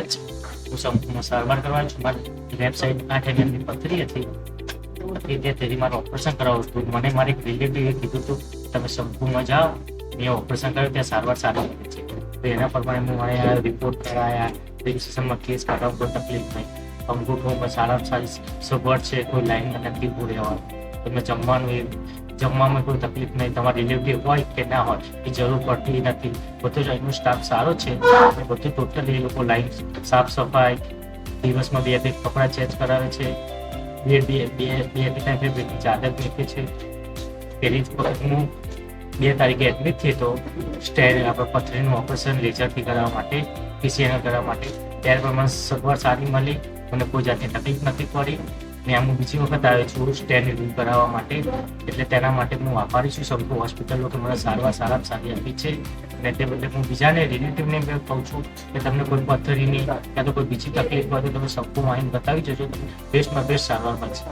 જ હું સંપૂર્ણ સારવાર કરવાનો છું. મારી લેફ્ટ સાઈડ 8 mm ની પથરી હતી, તેથી મારું ઓપરેશન કરાવવું હતું. મને મારી રિલેટિવે કીધું હતું તમે સંપૂર્ણમાં જાઓ, મેં ઓપરેશન કર્યું, ત્યાં સારવાર સારી મળે છે. તો એના પ્રમાણે હું અહીંયા રિપોર્ટ કરાયા, રજિસ્ટ્રેશનમાં કેસ કાઢવા કોઈ તકલીફ નહીં. અંગૂઠોમાં સારામાં સારી સગવડ છે, કોઈ લાઈનમાં નથી ઊભું રહેવાનું. તમે જમવામાં કોઈ તકલીફ નહીં. તમારા રિલેટિવ હોય કે ના હોય એ જરૂર પડતી નથી. બધો જ અહીંનો સ્ટાફ સારો છે. બધું ટોટલી એ લોકો લાઈન સાફ સફાઈ, દિવસમાં 2 કપડાં ચેન્જ કરાવે છે, બે ચાદર મૂકે છે. પહેલી જ વખત હું 2 તારીખે એડમિટ થઈ તો આપણે પથરીનું ઓપરેશન લેઝરથી કરાવવા માટે, PCNL કરાવવા માટે ત્યારે પ્રમાણે સગવડ સારી મળી, મને કોઈ જાતની તકલીફ નથી પડી. ને હું બીજી વખત આવ્યો છું સ્ટેન રિમૂવ કરાવવા માટે. એટલે તેના માટે હું આભારી છું શંકુ હોસ્પિટલો કે મને સારવાર સારામાં સારી આપી છે. અને તે બદલે હું બીજાને રિલેટિવને મેં કહું છું કે તમને કોઈ પથરીની યા તો કોઈ બીજી તકલીફ હોય તો તમે શંકુમાં આવીને બતાવી જજો, બેસ્ટમાં બેસ્ટ સારવાર મળશે.